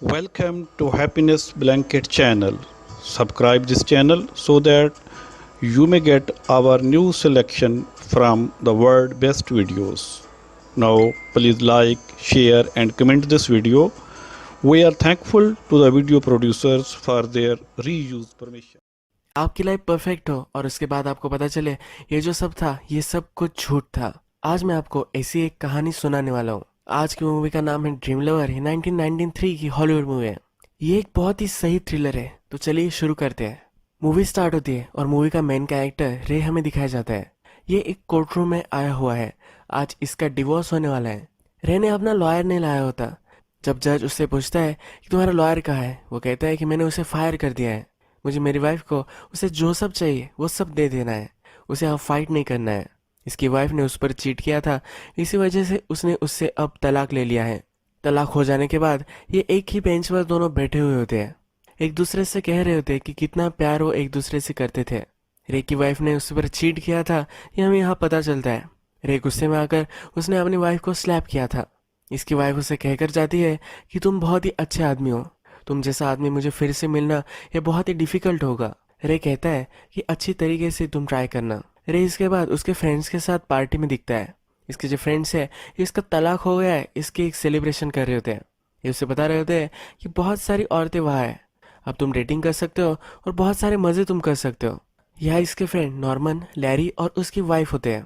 Welcome to Happiness Blanket channel. Subscribe this channel so that you may get our new selection from the world best videos. Now please like, share and comment this video. We are thankful to the video producers for their reuse permission. आपकी life perfect हो और उसके बाद आपको पता चले ये जो सब था ये सब कुछ झूठ था। आज मैं आपको ऐसी एक कहानी सुनाने वाला हूँ। आज की मूवी का नाम है ड्रीम लवर। 1993 की हॉलीवुड मूवी है। ये एक बहुत ही सही थ्रिलर है। तो चलिए शुरू करते हैं। मूवी स्टार्ट होती है और मूवी का मेन कैरेक्टर रे हमें दिखाया जाता है। ये एक कोर्ट रूम में आया हुआ है। आज इसका डिवोर्स होने वाला है। रे ने अपना लॉयर नहीं लाया होता। जब जज उससे पूछता है कि तुम्हारा लॉयर कहाँ है, वो कहता है कि मैंने उसे फायर कर दिया है। मुझे मेरी वाइफ को उसे जो सब चाहिए वो सब दे देना है। उसे अब फाइट नहीं करना है। इसकी वाइफ ने उस पर चीट किया था, इसी वजह से उसने उससे अब तलाक ले लिया है। तलाक हो जाने के बाद ये एक ही बेंच पर दोनों बैठे हुए होते हैं। एक दूसरे से कह रहे होते हैं कि कितना प्यार वो एक दूसरे से करते थे। रे की वाइफ ने उस पर चीट किया था, ये हमें यहाँ पता चलता है। रे गुस्से में आकर उसने अपनी वाइफ को स्लैप किया था। इसकी वाइफ उसे कहकर जाती है कि तुम बहुत ही अच्छे आदमी हो, तुम जैसा आदमी मुझे फिर से मिलना ये बहुत ही डिफिकल्ट होगा। रे कहता है कि अच्छी तरीके से तुम ट्राई करना। रे इसके बाद उसके फ्रेंड्स के साथ पार्टी में दिखता है। इसके जो फ्रेंड्स है ये इसका तलाक हो गया है, इसकी एक सेलिब्रेशन कर रहे होते हैं। ये उसे बता रहे होते हैं कि बहुत सारी औरतें वहाँ है, अब तुम डेटिंग कर सकते हो और बहुत सारे मज़े तुम कर सकते हो। यहाँ इसके फ्रेंड नॉर्मन, लैरी और उसकी वाइफ होते हैं।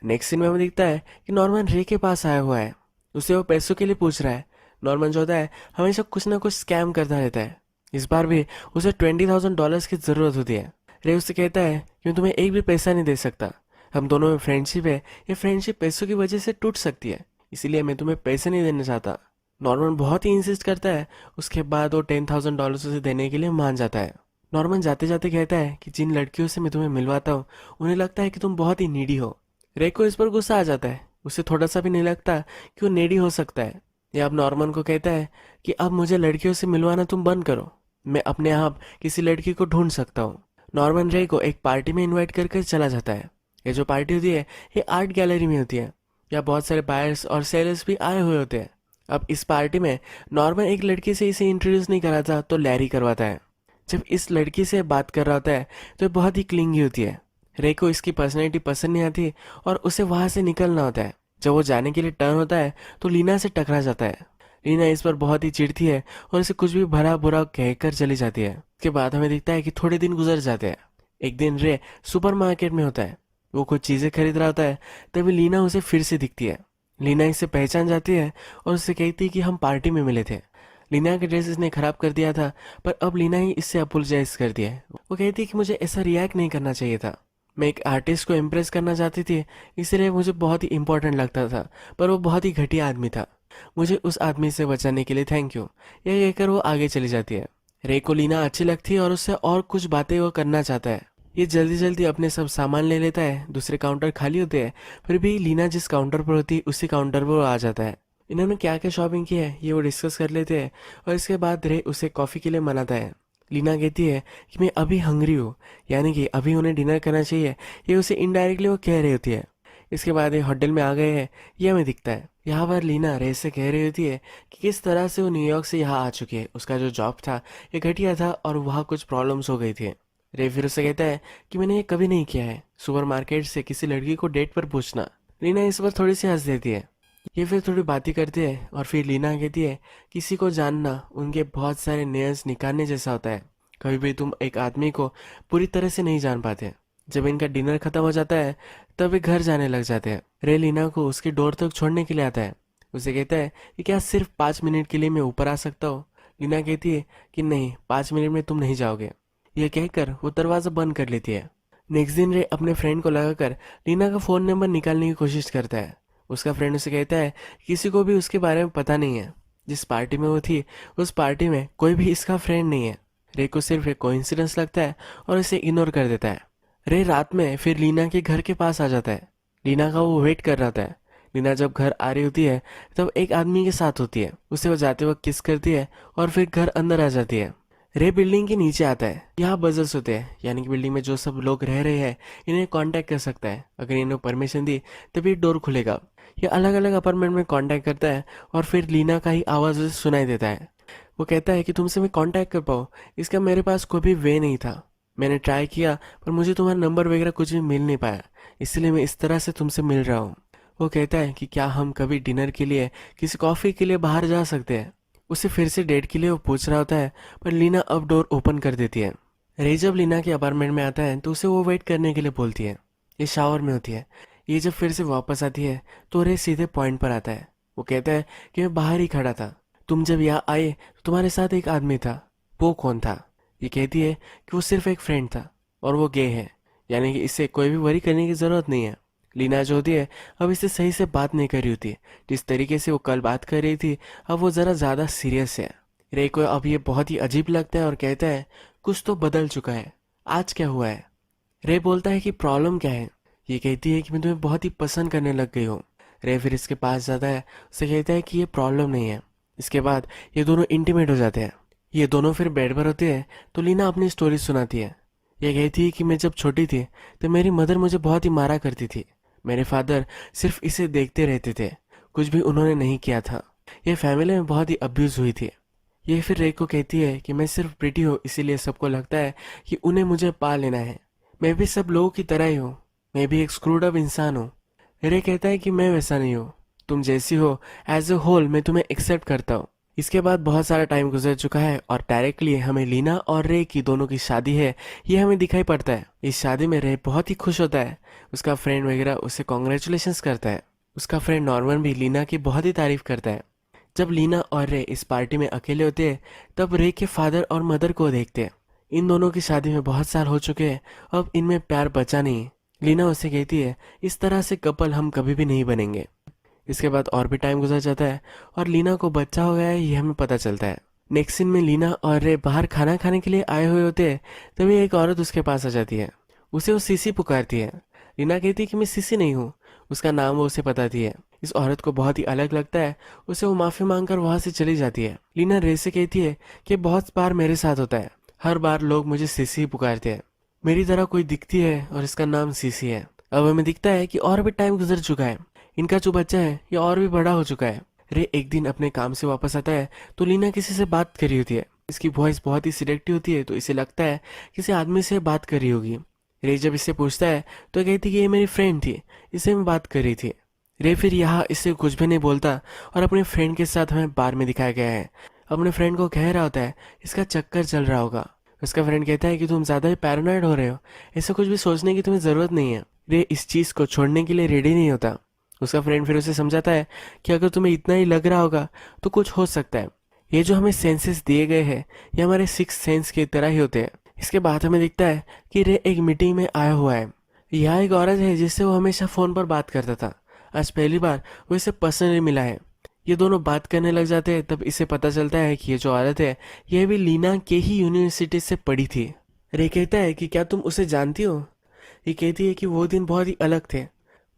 नेक्स्ट सीन में हमें दिखता है कि नॉर्मन रे के पास आया हुआ है। उसे वो पैसों के लिए पूछ रहा है। नॉर्मन जो होता है हमेशा कुछ ना कुछ स्कैम करता रहता है। इस बार भी उसे $20,000 की ज़रूरत होती है। रे उससे कहता है कि मैं तुम्हें एक भी पैसा नहीं दे सकता। हम दोनों में फ्रेंडशिप है, ये फ्रेंडशिप पैसों की वजह से टूट सकती है, इसीलिए मैं तुम्हें पैसे नहीं देना चाहता। नॉर्मन बहुत ही इंसिस्ट करता है। उसके बाद वो $10,000 उसे देने के लिए मान जाता है। नॉर्मन जाते जाते कहता है कि जिन लड़कियों से मैं तुम्हें मिलवाता हूँ उन्हें लगता है कि तुम बहुत ही नीडी हो। रे को इस पर गुस्सा आ जाता है। उसे थोड़ा सा भी नहीं लगता कि वो नेडी हो सकता है। ये अब नॉर्मन को कहता है कि अब मुझे लड़कियों से मिलवाना तुम बंद करो, मैं अपने आप किसी लड़की को ढूंढ सकता हूँ। नॉर्मन रे को एक पार्टी में इनवाइट कर चला जाता है। ये जो पार्टी होती है ये आर्ट गैलरी में होती है। यहाँ बहुत सारे बायर्स और सेलर्स भी आए हुए होते हैं। अब इस पार्टी में नॉर्मन एक लड़की से इसे इंट्रोड्यूस नहीं कराता तो लैरी करवाता है। जब इस लड़की से बात कर रहा होता है तो ये बहुत ही क्लिंगी होती है। रे को इसकी पर्सनैलिटी पसंद नहीं आती और उसे वहाँ से निकलना होता है। जब वो जाने के लिए टर्न होता है तो लीना से टकरा जाता है। लीना इस पर बहुत ही चिढ़ती है और इसे कुछ भी भला बुरा कहकर चली जाती है। उसके बाद हमें दिखता है कि थोड़े दिन गुजर जाते हैं। एक दिन रे सुपरमार्केट में होता है। वो कुछ चीज़ें खरीद रहा होता है, तभी लीना उसे फिर से दिखती है। लीना इसे पहचान जाती है और उससे कहती है कि हम पार्टी में मिले थे। लीना का ड्रेस इसने खराब कर दिया था, पर अब लीना ही इससे अपोलोजाइज करती है। वो कहती है कि मुझे ऐसा रिएक्ट नहीं करना चाहिए था, मैं एक आर्टिस्ट को इम्प्रेस करना चाहती थी, इसलिए मुझे बहुत ही इंपॉर्टेंट लगता था, पर वो बहुत ही घटिया आदमी था। मुझे उस आदमी से बचाने के लिए थैंक यू। यह कहकर वो आगे चली जाती है। रे को लीना अच्छी लगती है और उससे और कुछ बातें वो करना चाहता है। ये जल्दी जल्दी अपने सब सामान ले लेता है। दूसरे काउंटर खाली होते हैं, फिर भी लीना जिस काउंटर पर होती है उसी काउंटर पर वो आ जाता है। इन्होंने क्या क्या शॉपिंग की है ये वो डिस्कस कर लेते हैं और इसके बाद रे उसे कॉफ़ी के लिए मनाता है। लीना कहती है कि मैं अभी हंग्री हूँ, यानी कि अभी उन्हें डिनर करना चाहिए। ये उसे इनडायरेक्टली वो कह रही होती है। इसके बाद ये होटल में आ गए हैं, ये हमें दिखता है। यहाँ पर लीना रे से कह रही होती है कि किस तरह से वो न्यूयॉर्क से यहाँ आ चुकी है। उसका जो जॉब था ये घटिया था और वहाँ कुछ प्रॉब्लम्स हो गई थी। रे फिर उसे कहता है कि मैंने ये कभी नहीं किया है, सुपरमार्केट से किसी लड़की को डेट पर पूछना। लीना इस पर थोड़ी सी हंस देती है। ये फिर थोड़ी बातें करते हैं और फिर लीना कहती है किसी को जानना उनके बहुत सारे नेल्स निकालने जैसा होता है। कभी भी तुम एक आदमी को पूरी तरह से नहीं जान पाते। जब इनका डिनर खत्म हो जाता है तब वे घर जाने लग जाते हैं। रे लीना को उसकी डोर तक छोड़ने के लिए आता है। उसे कहता है कि क्या सिर्फ 5 मिनट के लिए मैं ऊपर आ सकता हूँ। लीना कहती है कि नहीं, 5 मिनट में तुम नहीं जाओगे। यह कहकर वो दरवाज़ा बंद कर लेती है। नेक्स्ट दिन रे अपने फ्रेंड को लगाकर लीना का फ़ोन नंबर निकालने की कोशिश करता है। उसका फ्रेंड उसे कहता है किसी को भी उसके बारे में पता नहीं है। जिस पार्टी में वो थी उस पार्टी में कोई भी इसका फ्रेंड नहीं है। रे को सिर्फ एक कोइंसिडेंस लगता है और इसे इग्नोर कर देता है। रे रात में फिर लीना के घर के पास आ जाता है। लीना का वो वेट कर रहा था। लीना जब घर आ रही होती है तब एक आदमी के साथ होती है। उसे वो जाते वक्त किस करती है और फिर घर अंदर आ जाती है। रे बिल्डिंग के नीचे आता है। यहाँ बजर्स होते हैं, यानी कि बिल्डिंग में जो सब लोग रह रहे हैं इन्हें कांटेक्ट कर सकता है। अगर इन्हें परमिशन दी तभी डोर खुलेगा। ये अलग अलग अपार्टमेंट में कांटेक्ट करता है और फिर लीना का ही आवाज़ उसे सुनाई देता है। वो कहता है कि तुमसे मैं कांटेक्ट कर पाऊँ, इसका मेरे पास कोई भी वे नहीं था। मैंने ट्राई किया पर मुझे तुम्हारा नंबर वगैरह कुछ भी मिल नहीं पाया, इसलिए मैं इस तरह से तुमसे मिल रहा हूँ। वो कहता है कि क्या हम कभी डिनर के लिए, किसी कॉफ़ी के लिए बाहर जा सकते हैं। उसे फिर से डेट के लिए वो पूछ रहा होता है, पर लीना अब डोर ओपन कर देती है। रे जब लीना के अपार्टमेंट में आता है तो उसे वो वेट करने के लिए बोलती है। ये शावर में होती है। ये जब फिर से वापस आती है तो रे सीधे पॉइंट पर आता है। वो कहता है कि मैं बाहर ही खड़ा था, तुम जब यहाँ आए तो तुम्हारे साथ एक आदमी था, वो कौन था? ये कहती है कि वो सिर्फ एक फ्रेंड था और वो गे है, यानी कि इससे कोई भी वरी करने की ज़रूरत नहीं है। लीना जो होती है अब इससे सही से बात नहीं कर रही होती है। जिस तरीके से वो कल बात कर रही थी अब वो ज़रा ज़्यादा सीरियस है। रे को अब ये बहुत ही अजीब लगता है और कहता है कुछ तो बदल चुका है, आज क्या हुआ है? रे बोलता है कि प्रॉब्लम क्या है? ये कहती है कि मैं तुम्हें बहुत ही पसंद करने लग गई हूँ। रे फिर इसके पास जाता है, उसे कहता है कि ये प्रॉब्लम नहीं है। इसके बाद ये दोनों इंटीमेट हो जाते हैं। ये दोनों फिर बेड पर होते हैं तो लीना अपनी स्टोरी सुनाती है। ये कहती है कि मैं जब छोटी थी तो मेरी मदर मुझे बहुत ही मारा करती थी। मेरे फादर सिर्फ इसे देखते रहते थे, कुछ भी उन्होंने नहीं किया था। ये फैमिली में बहुत ही अब्यूज़ हुई थी। ये फिर रे को कहती है कि मैं सिर्फ प्रिटी हूँ, इसीलिए सबको लगता है कि उन्हें मुझे पा लेना है। मैं भी सब लोगों की तरह ही हूँ, मैं भी एक स्क्रूड अप इंसान हूँ। रे कहता है कि मैं वैसा नहीं हूँ, तुम जैसी हो एज ए होल मैं तुम्हें एक्सेप्ट करता हूँ। इसके बाद बहुत सारा टाइम गुजर चुका है और डायरेक्टली हमें लीना और रे की दोनों की शादी है ये हमें दिखाई पड़ता है। इस शादी में रे बहुत ही खुश होता है। उसका फ्रेंड वगैरह उसे कॉन्ग्रेचुलेशंस करता है। उसका फ्रेंड नॉर्मन भी लीना की बहुत ही तारीफ करता है। जब लीना और रे इस पार्टी में अकेले होते हैं तब रे के फादर और मदर को देखते हैं। इन दोनों की शादी में बहुत साल हो चुके हैं, अब इनमें प्यार बचा नहीं। लीना उसे कहती है इस तरह से कपल हम कभी भी नहीं बनेंगे। इसके बाद और भी टाइम गुजर जाता है और लीना को बच्चा हो गया है ये हमें पता चलता है। नेक्स्ट सीन में लीना और रे बाहर खाना खाने के लिए आए हुए होते हैं, तभी एक औरत उसके पास आ जाती है। उसे वो सीसी पुकारती है। लीना कहती है कि मैं सीसी नहीं हूँ, उसका नाम वो उसे बताती है। इस औरत को बहुत ही अलग लगता है, उसे वो माफी मांगकर वहां से चली जाती है। लीना रे से कहती है कि बहुत बार मेरे साथ होता है, हर बार लोग मुझे सीसी ही पुकारते हैं। मेरी तरह कोई दिखती है और इसका नाम सीसी है। अब हमें दिखता है कि और भी टाइम गुजर चुका है, इनका जो बच्चा है ये और भी बड़ा हो चुका है। रे एक दिन अपने काम से वापस आता है तो लीना किसी से बात कर रही होती है। इसकी वॉइस बहुत ही सिलेक्टिव होती है तो इसे लगता है किसी आदमी से बात कर रही होगी। रे जब इससे पूछता है तो कहती कि ये मेरी फ्रेंड थी, इससे मैं बात कर रही थी। रे फिर यहाँ इससे कुछ भी नहीं बोलता और अपने फ्रेंड के साथ हमें बार में दिखाया गया है। अपने फ्रेंड को कह रहा होता है इसका चक्कर चल रहा होगा। उसका फ्रेंड कहता है कि तुम ज्यादा ही पैरानॉइड हो रहे हो, ऐसा कुछ भी सोचने की तुम्हें जरूरत नहीं है। रे इस चीज को छोड़ने के लिए रेडी नहीं होता। उसका फ्रेंड फिर उसे समझाता है कि अगर तुम्हें इतना ही लग रहा होगा तो कुछ हो सकता है। ये जो हमें सेंसेस दिए गए हैं ये हमारे सिक्स सेंस की तरह ही होते हैं। इसके बाद हमें दिखता है कि रे एक मीटिंग में आया हुआ है। यहाँ एक औरत है जिससे वो हमेशा फोन पर बात करता था, आज पहली बार वो इसे पर्सनली मिला है। ये दोनों बात करने लग जाते हैं तब इसे पता चलता है कि ये जो औरत है यह भी लीना के ही यूनिवर्सिटी से पढ़ी थी। रे कहता है कि क्या तुम उसे जानती हो? ये कहती है कि वो दिन बहुत ही अलग थे,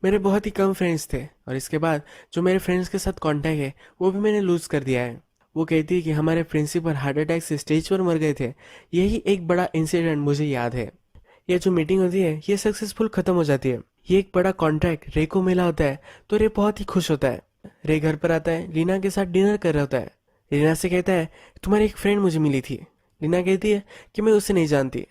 मेरे बहुत ही कम फ्रेंड्स थे और इसके बाद जो मेरे फ्रेंड्स के साथ कांटेक्ट है वो भी मैंने लूज कर दिया है। वो कहती है कि हमारे प्रिंसिपल हार्ट अटैक से स्टेज पर मर गए थे, यही एक बड़ा इंसिडेंट मुझे याद है। ये जो मीटिंग होती है ये सक्सेसफुल खत्म हो जाती है। ये एक बड़ा कॉन्ट्रैक्ट रे को मिला होता है तो रे बहुत ही खुश होता है। रे घर पर आता है, लीना के साथ डिनर कर रहा होता है। लीना से कहता है तुम्हारी एक फ्रेंड मुझे मिली थी। लीना कहती है कि मैं उसे नहीं जानती।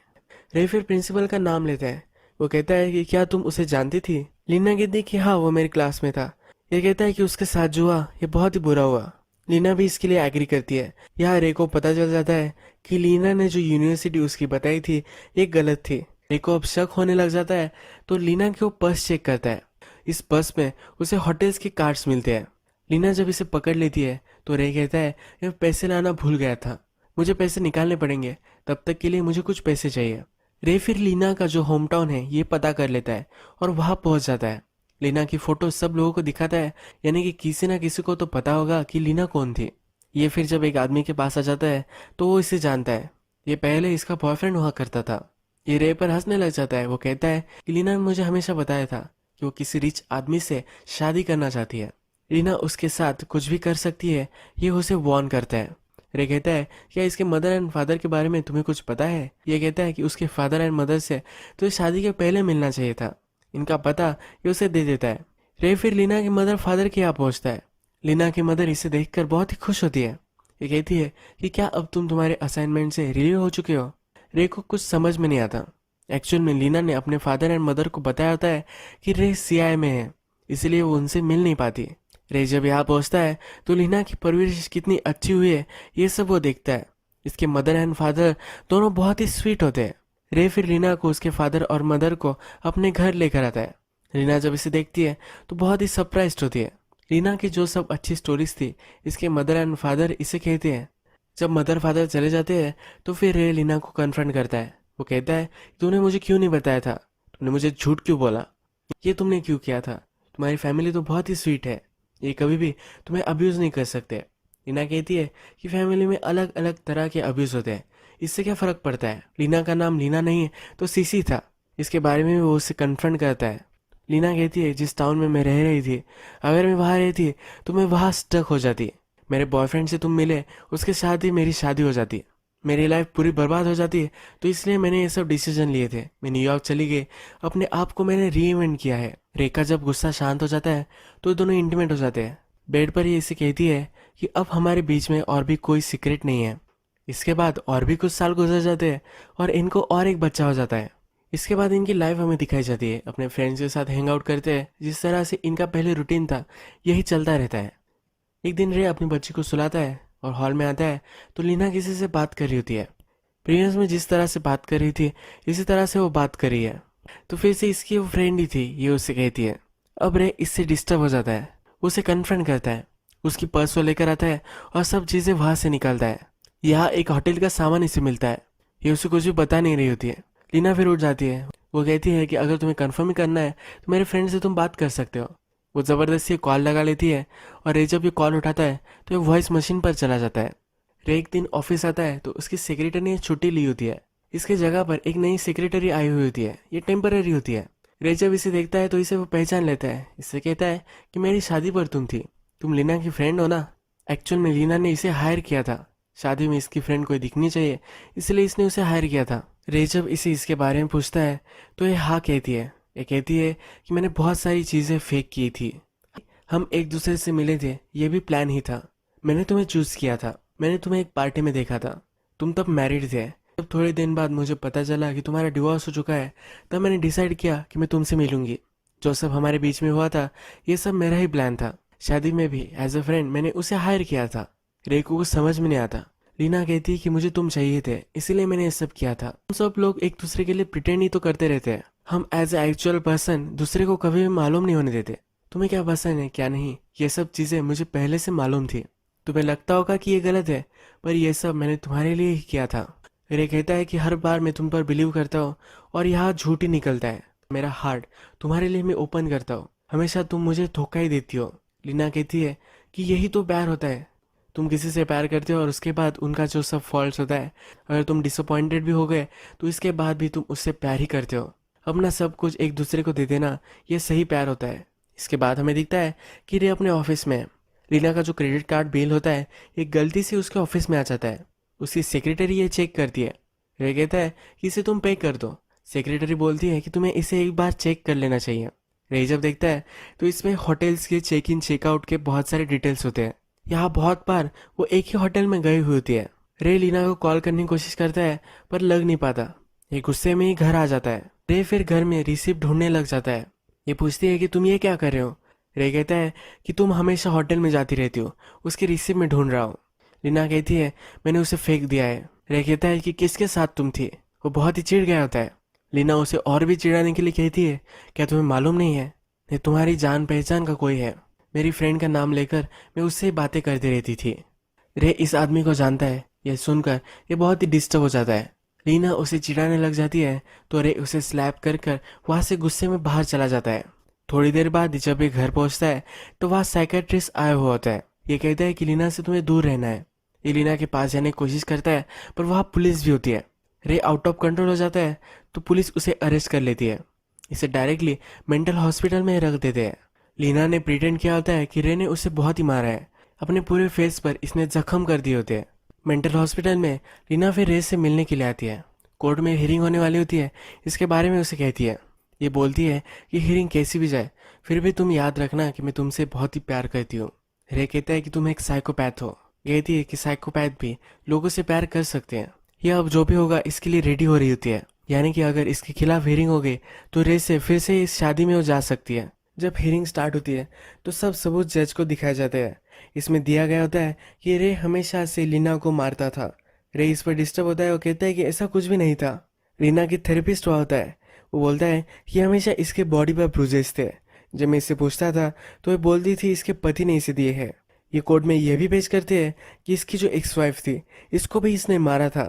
रे फिर प्रिंसिपल का नाम लेता है। वो कहता है कि क्या तुम उसे जानती थी? लीना कहती है कि हाँ वो मेरी क्लास में था। ये कहता है कि उसके साथ जो हुआ ये बहुत ही बुरा हुआ। लीना भी इसके लिए एग्री करती है। यहाँ रे को पता चल जाता है कि लीना ने जो यूनिवर्सिटी उसकी बताई थी ये गलत थी। रे को अब शक होने लग जाता है तो लीना के वो पर्स चेक करता है। इस पर्स में उसे होटल्स के कार्ड्स मिलते हैं। लीना जब इसे पकड़ लेती है तो रे कहता है मैं पैसे लाना भूल गया था, मुझे पैसे निकालने पड़ेंगे, तब तक के लिए मुझे कुछ पैसे चाहिए। रे फिर लीना का जो होम टाउन है ये पता कर लेता है और वहां पहुंच जाता है। लीना की फोटो सब लोगों को दिखाता है, यानी कि किसी ना किसी को तो पता होगा कि लीना कौन थी। ये फिर जब एक आदमी के पास आ जाता है तो वो इसे जानता है, ये पहले इसका बॉयफ्रेंड हुआ करता था। ये रे पर हंसने लग जाता है। वो कहता है कि लीना ने मुझे हमेशा बताया था कि वो किसी रिच आदमी से शादी करना चाहती है, लीना उसके साथ कुछ भी कर सकती है, ये उसे वार्न करता है। रे कहता है क्या इसके मदर एंड फादर के बारे में तुम्हें कुछ पता है? ये कहता है कि उसके फादर एंड मदर से तो शादी के पहले मिलना चाहिए था, इनका पता ये उसे दे देता है। रे फिर लीना के मदर फादर के यहाँ पहुंचता है। लीना की मदर इसे देखकर बहुत ही खुश होती है। ये कहती है कि क्या अब तुम तुम्हारे असाइनमेंट से रिलीव हो चुके हो। रे को कुछ समझ में नहीं आता। एक्चुअल में लीना ने अपने फादर एंड मदर को बताया होता है कि रे सीआईए में है, इसलिए वो उनसे मिल नहीं पाती। रे जब यहाँ पहुँचता है तो लीना की परवरिश कितनी अच्छी हुई है ये सब वो देखता है। इसके मदर एंड फादर दोनों बहुत ही स्वीट होते हैं। रे फिर लीना को उसके फादर और मदर को अपने घर लेकर आता है। लीना जब इसे देखती है तो बहुत ही सरप्राइज्ड होती है। लीना की जो सब अच्छी स्टोरीज थी इसके मदर एंड फादर इसे कहते हैं। जब मदर फादर चले जाते हैं तो फिर रे लीना को कन्फ्रंट करता है। वो कहता है तूने मुझे क्यों नहीं बताया था, तूने मुझे झूठ क्यों बोला, ये तुमने क्यों किया था, तुम्हारी फैमिली तो बहुत ही स्वीट है, ये कभी भी तुम्हें अब्यूज़ नहीं कर सकते। लीना कहती है कि फैमिली में अलग अलग तरह के अब्यूज़ होते हैं, इससे क्या फ़र्क पड़ता है। लीना का नाम लीना नहीं है तो सीसी था, इसके बारे में वो उससे कन्फ्रंट करता है। लीना कहती है जिस टाउन में मैं रह रही थी, अगर मैं वहाँ रहती तो मैं वहाँ स्टक हो जाती। मेरे बॉयफ्रेंड से तुम मिले, उसके साथ ही मेरी शादी हो जाती, मेरी लाइफ पूरी बर्बाद हो जाती है। तो इसलिए मैंने ये सब डिसीजन लिए थे। मैं न्यूयॉर्क चली गई, अपने आप को मैंने री-इन्वेंट किया है। रेखा जब गुस्सा शांत हो जाता है तो दोनों इंटीमेट हो जाते हैं। बेड पर ये इसे कहती है कि अब हमारे बीच में और भी कोई सीक्रेट नहीं है। इसके बाद और भी कुछ साल गुजर जाते हैं और इनको और एक बच्चा हो जाता है। इसके बाद इनकी लाइफ हमें दिखाई जाती है, अपने फ्रेंड्स के साथ हैंग आउट करते हैं। जिस तरह से इनका पहले रूटीन था यही चलता रहता है। एक दिन रे अपनी बच्ची को सुलाता है और हॉल में आता है तो लीना किसी से बात कर रही होती है। प्रीवियस में जिस तरह से बात कर रही थी इसी तरह से वो बात कर रही है। तो फिर से इसकी वो फ्रेंड ही थी ये उसे कहती है। अब रे इससे डिस्टर्ब हो जाता है, उसे कन्फ्रंट करता है, उसकी पर्स वो लेकर आता है और सब चीज़ें वहाँ से निकालता है। यहाँ एक होटल का सामान इसे मिलता है, ये उसे कुछ भी बता नहीं रही होती है। लीना फिर उठ जाती है। वो कहती है कि अगर तुम्हें कंफर्म ही करना है तो मेरे फ्रेंड से तुम बात कर सकते हो। वो ज़बरदस्ती कॉल लगा लेती है और रे जब ये कॉल उठाता है तो ये वॉइस मशीन पर चला जाता है। रे एक दिन ऑफिस आता है तो उसकी सेक्रेटरी ने छुट्टी ली होती है। इसके जगह पर एक नई सेक्रेटरी आई हुई होती है, ये टेम्पररी होती है। रे जब इसे देखता है तो इसे वो पहचान लेता है। इससे कहता है कि मेरी शादी पर तुम लीना की फ्रेंड हो ना। एक्चुअल में लीना ने इसे हायर किया था, शादी में इसकी फ्रेंड कोई दिखनी चाहिए इसलिए इसने उसे हायर किया था। रे जब इसे इसके बारे में पूछता है तो ये हाँ कहती है। ये कहती है कि मैंने बहुत सारी चीज़ें फेक की थी, हम एक दूसरे से मिले थे, ये भी प्लान ही था। मैंने तुम्हें चूज़ किया था, मैंने तुम्हें एक पार्टी में देखा था, तुम तब मैरिड थे। जब थोड़े दिन बाद मुझे पता चला कि तुम्हारा डिवोर्स हो चुका है तब मैंने डिसाइड किया कि मैं तुमसे मिलूंगी। जो सब हमारे बीच में हुआ था ये सब मेरा ही प्लान था। शादी में भी एज अ फ्रेंड मैंने उसे हायर किया था। रेको को समझ में नहीं आता। लीना कहती है कि मुझे तुम चाहिए थे इसीलिए मैंने ये सब किया था। हम सब लोग एक दूसरे के लिए प्रिटेंड ही तो करते रहते हैं, हम एज ए एक्चुअल पर्सन दूसरे को कभी भी मालूम नहीं होने देते। तुम्हें क्या पसंद है क्या नहीं ये सब चीज़ें मुझे पहले से मालूम थी। तुम्हें लगता होगा कि ये गलत है पर ये सब मैंने तुम्हारे लिए ही किया था। रे कहता है कि हर बार मैं तुम पर बिलीव करता हूँ और यहाँ झूठ ही निकलता है। मेरा हार्ट तुम्हारे लिए मैं ओपन करता हूँ, हमेशा तुम मुझे धोखा ही देती हो। लीना कहती है कि यही तो प्यार होता है, तुम किसी से प्यार करते हो और उसके बाद उनका जो सब फॉल्ट्स होता है, अगर तुम डिसअपॉइंटेड भी हो गए तो इसके बाद भी तुम उससे प्यार ही करते हो। अपना सब कुछ एक दूसरे को दे देना ये सही प्यार होता है। इसके बाद हमें दिखता है कि रे अपने ऑफिस में है। लीना का जो क्रेडिट कार्ड बिल होता है एक गलती से उसके ऑफिस में आ जाता है। उसकी सेक्रेटरी ये चेक करती है। रे कहता है कि इसे तुम पे कर दो। सेक्रेटरी बोलती है कि तुम्हें इसे एक बार चेक कर लेना चाहिए। रे जब देखता है तो इसमें होटल्स के चेक इन चेकआउट के बहुत सारे डिटेल्स होते हैं। यहाँ बहुत बार वो एक ही होटल में गई हुई होती है। रे लीना को कॉल करने की कोशिश करता है पर लग नहीं पाता। ये गुस्से में ही घर आ जाता है। रे फिर घर में रिसिप्ट ढूंढने लग जाता है। ये पूछती है कि तुम ये क्या कर रहे हो। रे कहता है कि तुम हमेशा होटल में जाती रहती हो, उसकी रिसिप्ट में ढूंढ रहा हूँ। लीना कहती है मैंने उसे फेंक दिया है। रे कहता है कि किसके साथ तुम थी। वो बहुत ही चिढ़ गया होता है। लीना उसे और भी चिढ़ाने के लिए कहती है क्या तुम्हें मालूम नहीं है ये तुम्हारी जान पहचान का कोई है। मेरी फ्रेंड का नाम लेकर मैं उससे बातें करती रहती थी। रे इस आदमी को जानता है। यह सुनकर ये बहुत ही डिस्टर्ब हो जाता है। लीना उसे चिढ़ाने लग जाती है तो रे उसे स्लैप कर कर वहाँ से गुस्से में बाहर चला जाता है। थोड़ी देर बाद जब ये घर पहुँचता है तो वहाँ साइकेट्रिस्ट आया हुआ होता है। ये कहता है कि लीना से तुम्हें दूर रहना है। ये लीना के पास जाने की कोशिश करता है पर वहाँ पुलिस भी होती है। रे आउट ऑफ कंट्रोल हो जाता है तो पुलिस उसे अरेस्ट कर लेती है। इसे डायरेक्टली मेंटल हॉस्पिटल में रख देते हैं। लीना ने प्रिटेंड किया होता है कि रे ने उसे बहुत ही मारा है। अपने पूरे फेस पर इसने जख्म कर दिए होते हैं। मेंटल हॉस्पिटल में लीना फिर रे से मिलने के लिए आती है। कोर्ट में हियरिंग होने वाली होती है, इसके बारे में उसे कहती है। ये बोलती है कि हियरिंग कैसी भी जाए फिर भी तुम याद रखना कि मैं तुमसे बहुत ही प्यार करती हूँ। रे कहता है कि तुम एक साइकोपैथ हो, कहती है कि साइकोपैथ भी लोगों से प्यार कर सकते हैं। यह अब जो भी होगा इसके लिए रेडी हो रही होती है, यानी कि अगर इसके खिलाफ हियरिंग हो गई तो रे से फिर से इस शादी में वो जा सकती है। जब हियरिंग स्टार्ट होती है तो सब सबूत जज को दिखाए जाते हैं। इसमें दिया गया होता है कि रे हमेशा से लीना को मारता था। रे इस पर डिस्टर्ब होता है और कहता है कि ऐसा कुछ भी नहीं था। रीना की थेरेपिस्ट हुआ होता है, वो बोलता है कि हमेशा इसके बॉडी पर ब्रूजेस थे। जब मैं इससे पूछता था तो ये बोलती थी इसके पति ने इसे दिए हैं। ये कोर्ट में यह भी पेश करते हैं कि इसकी जो एक्स वाइफ थी इसको भी इसने मारा था।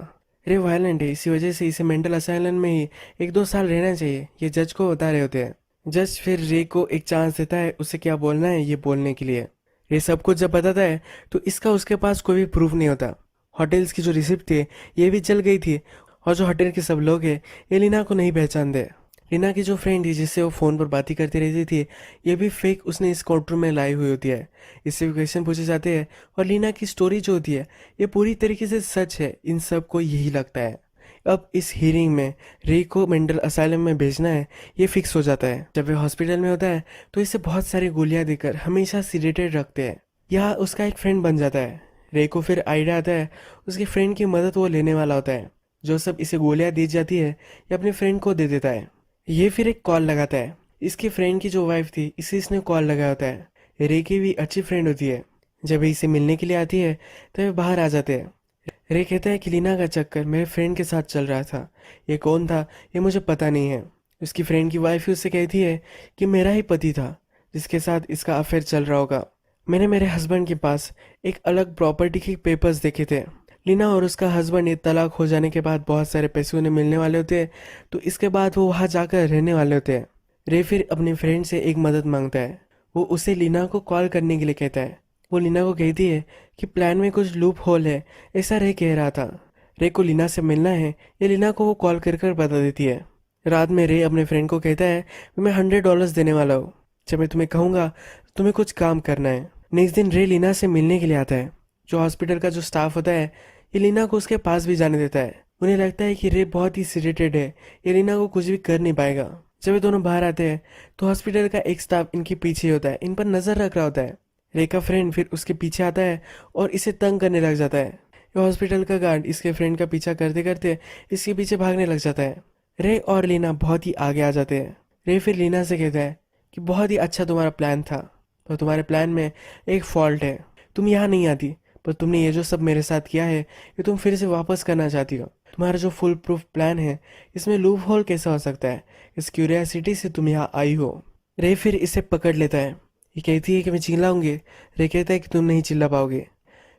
रे वायलेंट है, इसी वजह से इसे मेंटल असाइलम में ही 1-2 साल रहना चाहिए, ये जज को बता रहे होते हैं। जज फिर रे को एक चांस देता है उसे क्या बोलना है ये बोलने के लिए। ये सब कुछ जब बताता है तो इसका उसके पास कोई भी प्रूफ नहीं होता। होटल्स की जो रिसिप्ट थी ये भी चल गई थी और जो होटल के सब लोग हैं ये लीना को नहीं पहचानते। रीना की जो फ्रेंड थी जिससे वो फ़ोन पर बातें करती रहती थी ये भी फेक उसने इस कोर्ट रूम में लाई हुई होती है। इससे भी क्वेश्चन पूछे जाते हैं और लीना की स्टोरी जो होती है ये पूरी तरीके से सच है, इन सब को यही लगता है। अब इस हियरिंग में रे को मेंटल असाइलम में भेजना है ये फिक्स हो जाता है। जब वे हॉस्पिटल में होता है तो इसे बहुत सारी गोलियां देकर हमेशा सीडेटेड रखते हैं। यह उसका एक फ्रेंड बन जाता है। रे को फिर आइडिया आता है उसके फ्रेंड की मदद वो लेने वाला होता है। जो सब इसे गोलियां दी जाती है ये अपने फ्रेंड को दे देता है। ये फिर एक कॉल लगाता है। इसकी फ्रेंड की जो वाइफ थी इसे इसने कॉल लगाया होता है। रे की भी अच्छी फ्रेंड होती है। जब ये इसे मिलने के लिए आती है तो वे बाहर आ जाते हैं। रे कहता है कि लीना का चक्कर मेरे फ्रेंड के साथ चल रहा था, ये कौन था ये मुझे पता नहीं है। उसकी फ्रेंड की वाइफ उससे कहती है कि मेरा ही पति था जिसके साथ इसका अफेयर चल रहा होगा। मैंने मेरे हस्बैंड के पास एक अलग प्रॉपर्टी के पेपर्स देखे थे। लीना और उसका हस्बैंड ये तलाक हो जाने के बाद बहुत सारे पैसे उन्हें मिलने वाले होते हैं, तो इसके बाद वो वहाँ जाकर रहने वाले होते हैं। रे फिर अपने फ्रेंड से एक मदद मांगता है। वो उसे लीना को कॉल करने के लिए कहता है। वो लीना को कहती है कि प्लान में कुछ लूप होल है, ऐसा रे कह रहा था। रे को लीना से मिलना है ये लीना को वो कॉल कर कर बता देती है। रात में रे अपने फ्रेंड को कहता है मैं $100 देने वाला हूँ, जब मैं तुम्हें कहूँगा तो तुम्हें कुछ काम करना है। नेक्स्ट दिन रे लीना से मिलने के लिए आता है। जो हॉस्पिटल का जो स्टाफ होता है ये लीना को उसके पास भी जाने देता है। उन्हें लगता है कि रे बहुत ही सीडेटेड है, ये लीना को कुछ भी कर नहीं पाएगा। जब ये दोनों बाहर आते हैं तो हॉस्पिटल का एक स्टाफ इनके पीछे होता है, इन पर नजर रख रहा होता है। रे का फ्रेंड फिर उसके पीछे आता है और इसे तंग करने लग जाता है। ये हॉस्पिटल का गार्ड इसके फ्रेंड का पीछा करते करते इसके पीछे भागने लग जाता है। रे और लीना बहुत ही आगे आ जाते हैं। रे फिर लीना से कहता है कि बहुत ही अच्छा तुम्हारा प्लान था, पर तुम्हारे प्लान में एक फॉल्ट है। तुम यहाँ नहीं आती, पर तुमने ये जो सब मेरे साथ किया है ये तुम फिर से वापस करना चाहती हो। तुम्हारा जो फुल प्रूफ प्लान है इसमें लूप होल कैसा हो सकता है? इस क्यूरियोसिटी से तुम यहाँ आई हो। रे फिर इसे पकड़ लेता है। ये कहती है कि मैं चिल्लाऊंगी। रे कहता है कि तुम नहीं चिल्ला पाओगे।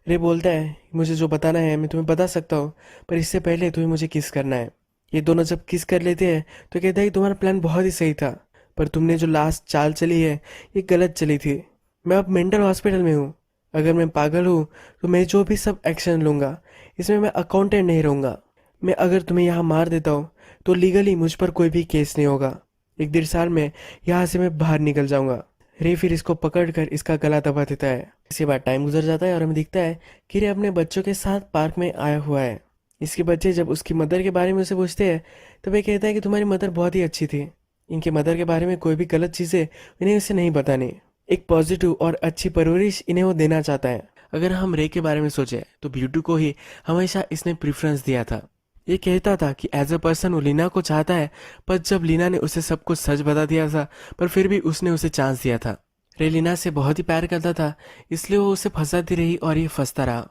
रे बोलता है मुझे जो बताना है मैं तुम्हें बता सकता हूँ, पर इससे पहले तुम्हें मुझे किस करना है। ये दोनों जब किस कर लेते हैं तो कहता है कि तुम्हारा प्लान बहुत ही सही था, पर तुमने जो लास्ट चाल चली है ये गलत चली थी। मैं अब मेंटल हॉस्पिटल में हूँ। अगर मैं पागल हूँ तो मैं जो भी सब एक्शन लूँगा इसमें मैं अकाउंटेंट नहीं रहूँगा। मैं अगर तुम्हें यहाँ मार देता हूँ तो लीगली मुझ पर कोई भी केस नहीं होगा। 1-1.5 साल में यहाँ से मैं बाहर निकल जाऊँगा। रे फिर इसको पकड़कर इसका गला दबा देता है। इसके बाद टाइम गुजर जाता है और हमें दिखता है कि रे अपने बच्चों के साथ पार्क में आया हुआ है। इसके बच्चे जब उसकी मदर के बारे में उसे पूछते हैं तो वह कहता है कि तुम्हारी मदर बहुत ही अच्छी थी, इनके मदर के बारे में कोई भी गलत चीज़ें इन्हें उसे नहीं बतानी। एक पॉजिटिव और अच्छी परवरिश इन्हें वो देना चाहता है। अगर हम रे के बारे में सोचें तो ब्यूटी को ही हमेशा इसने प्रेफरेंस दिया था। ये कहता था कि एज अ पर्सन वो लीना को चाहता है, पर जब लीना ने उसे सब कुछ सच बता दिया था पर फिर भी उसने उसे चांस दिया था। रे लीना से बहुत ही प्यार करता था, इसलिए वो उसे फंसाती रही और ये फंसता रहा।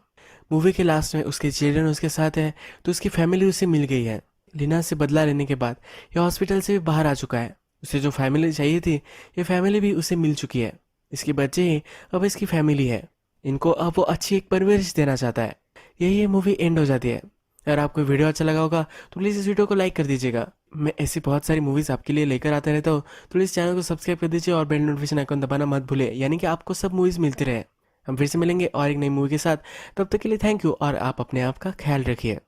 मूवी के लास्ट में उसके चिल्ड्रन उसके साथ है तो उसकी फैमिली उसे मिल गई है। लीना से बदला लेने के बाद ये हॉस्पिटल से भी बाहर आ चुका है। उसे जो फैमिली चाहिए थी ये फैमिली भी उसे मिल चुकी है। इसके बच्चे ही अब इसकी फैमिली है। इनको अब वो अच्छी एक परवरिश देना चाहता है। यही ये मूवी एंड हो जाती है। अगर आपको वीडियो अच्छा लगा होगा तो प्लीज़ इस वीडियो को लाइक कर दीजिएगा। मैं ऐसी बहुत सारी मूवीज़ आपके लिए लेकर आता रहता हूँ, तो प्लीज़ चैनल को सब्सक्राइब कर दीजिए और बेल नोटिफिकेशन आइकन दबाना मत भूलिए, यानी कि आपको सब मूवीज़ मिलती रहे। हम फिर से मिलेंगे और एक नई मूवी के साथ। तब तक के लिए थैंक यू और आप अपने आप का ख्याल रखिए।